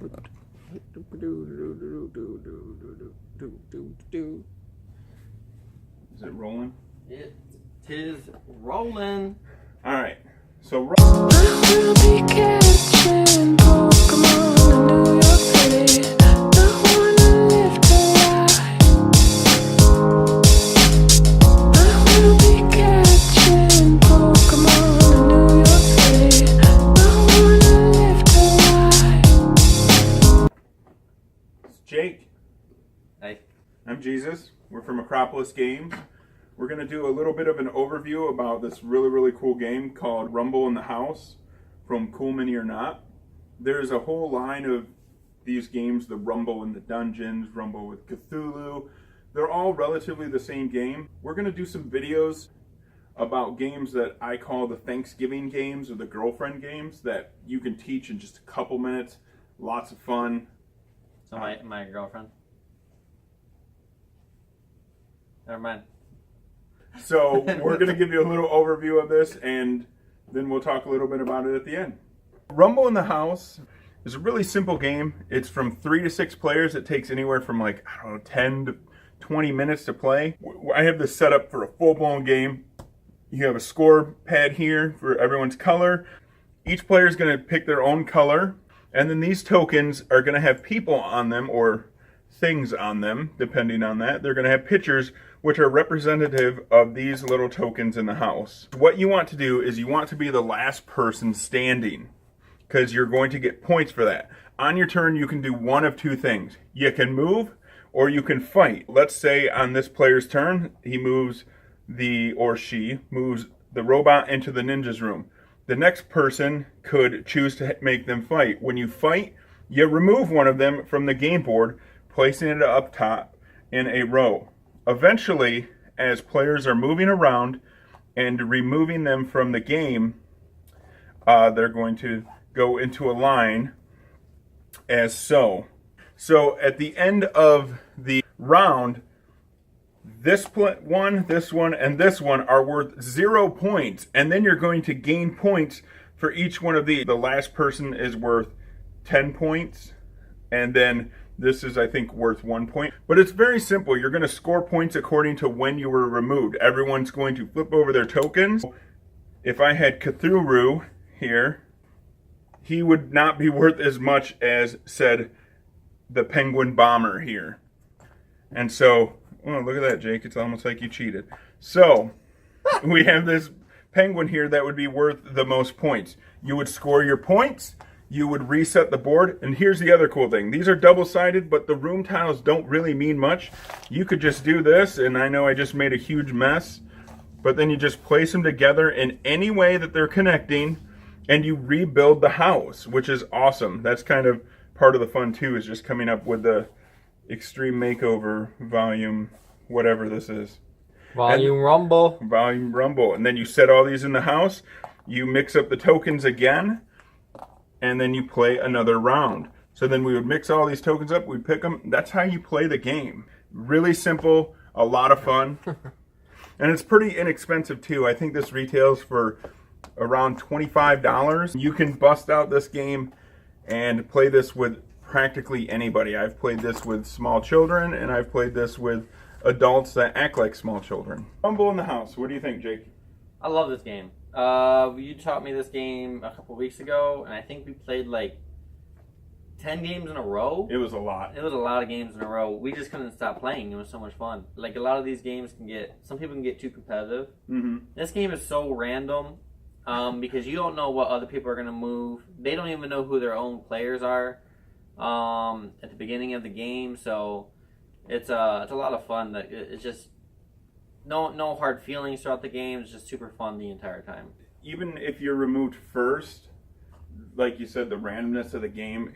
Is it rolling? It is rolling. All right. So I will be catching Pokemon in New York City. I wanna live the life. I will be catching Pokemon in New York City. I wanna live the life. it's Jake. Hey. I'm Jesus. We're from Acropolis Games. We're going to do a little bit of an overview about this really cool game called Rumble in the House from Cool Mini or Not. There's a whole line of these games, the Rumble in the Dungeons, Rumble with Cthulhu. They're all relatively the same game. We're going to do some videos about games that I call the Thanksgiving games or the girlfriend games that you can teach in just a couple minutes. Lots of fun. So my girlfriend. Never mind. So we're going to give you a little overview of this, and then we'll talk a little bit about it at the end. Rumble in the House is a really simple game. It's from 3 to 6 players. It takes anywhere from 10 to 20 minutes to play. I have this set up for a full-blown game. You have a score pad here for everyone's color. Each player is going to pick their own color, and then these tokens are going to have people on them or things on them, depending on that. They're going to have pictures which are representative of these little tokens in the house. What you want to do is you want to be the last person standing because you're going to get points for that. On your turn, you can do one of two things. You can move or you can fight. Let's say on this player's turn, he moves or she moves the robot into the ninja's room. The next person could choose to make them fight. When you fight, you remove one of them from the game board, placing it up top in a row. Eventually, as players are moving around and removing them from the game, they're going to go into a line as so. So at the end of the round, this one, and this one are worth 0 points. And then you're going to gain points for each one of these. The last person is worth 10 points. And then this is, I think, worth 1 point. But it's very simple. You're going to score points according to when you were removed. Everyone's going to flip over their tokens. If I had Cthulhu here, he would not be worth as much as, said, the penguin bomber here. And so, oh, look at that, Jake. It's almost like you cheated. So, we have this penguin here that would be worth the most points. You would score your points. You would reset the board, and here's the other cool thing. These are double-sided, but the room tiles don't really mean much. You could just do this, and I know I just made a huge mess, but then you just place them together in any way that they're connecting, and you rebuild the house, which is awesome. That's kind of part of the fun, too, is just coming up with the Extreme Makeover volume, whatever this is. Volume Rumble. Volume Rumble. And then you set all these in the house. You mix up the tokens again, and then you play another round. So then we would mix all these tokens up, we pick them. That's how you play the game. Really simple, a lot of fun. And it's pretty inexpensive too. I think this retails for around $25. You can bust out this game and play this with practically anybody. I've played this with small children, and I've played this with adults that act like small children. Rumble in the House. What do you think, Jake? I love this game. You taught me this game a couple weeks ago, and I think we played 10 games in a row. It was a lot. It was a lot of games in a row. We just couldn't stop playing. It was so much fun. A lot of these games some people can get too competitive. Mm-hmm. This game is so random because you don't know what other people are going to move. They don't even know who their own players are at the beginning of the game. So it's a lot of fun. It's just no hard feelings throughout the game. It's just super fun the entire time. Even if you're removed first, like you said, the randomness of the game,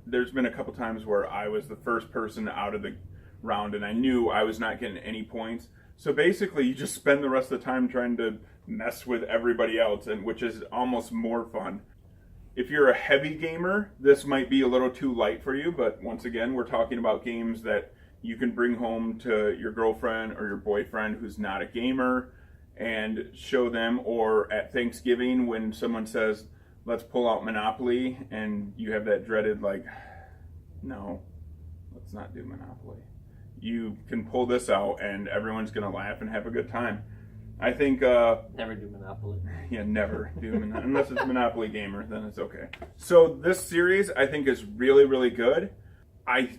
there's been a couple times where I was the first person out of the round and I knew I was not getting any points. So basically you just spend the rest of the time trying to mess with everybody else, and which is almost more fun. If you're a heavy gamer, this might be a little too light for you, but once again, we're talking about games that you can bring home to your girlfriend or your boyfriend who's not a gamer and show them, or at Thanksgiving when someone says, let's pull out Monopoly, and you have that dreaded, like, no, let's not do Monopoly. You can pull this out, and everyone's going to laugh and have a good time. I think... never do Monopoly. Yeah, never do Monopoly. Unless it's Monopoly Gamer, then it's okay. So this series, I think, is really, really good. I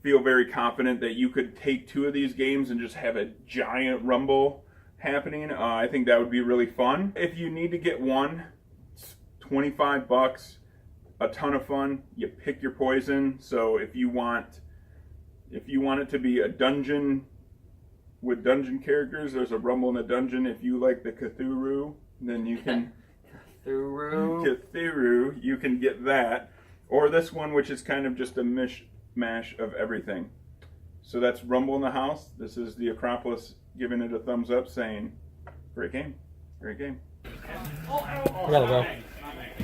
feel very confident that you could take 2 of these games and just have a giant rumble happening. I think that would be really fun. If you need to get one, it's $25, a ton of fun. You pick your poison. So if you want it to be a dungeon with dungeon characters, there's a rumble in a dungeon. If you like the Cthulhu, then you can Cthulhu, you can get that. Or this one, which is kind of just a mishmash of everything. So that's Rumble in the House. This is the Acropolis giving it a thumbs up, saying, great game. Great game. I gotta go.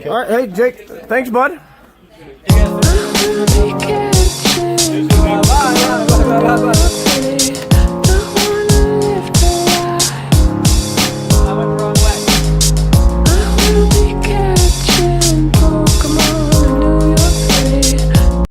All right, hey Jake, thanks, bud. I wanna be careful.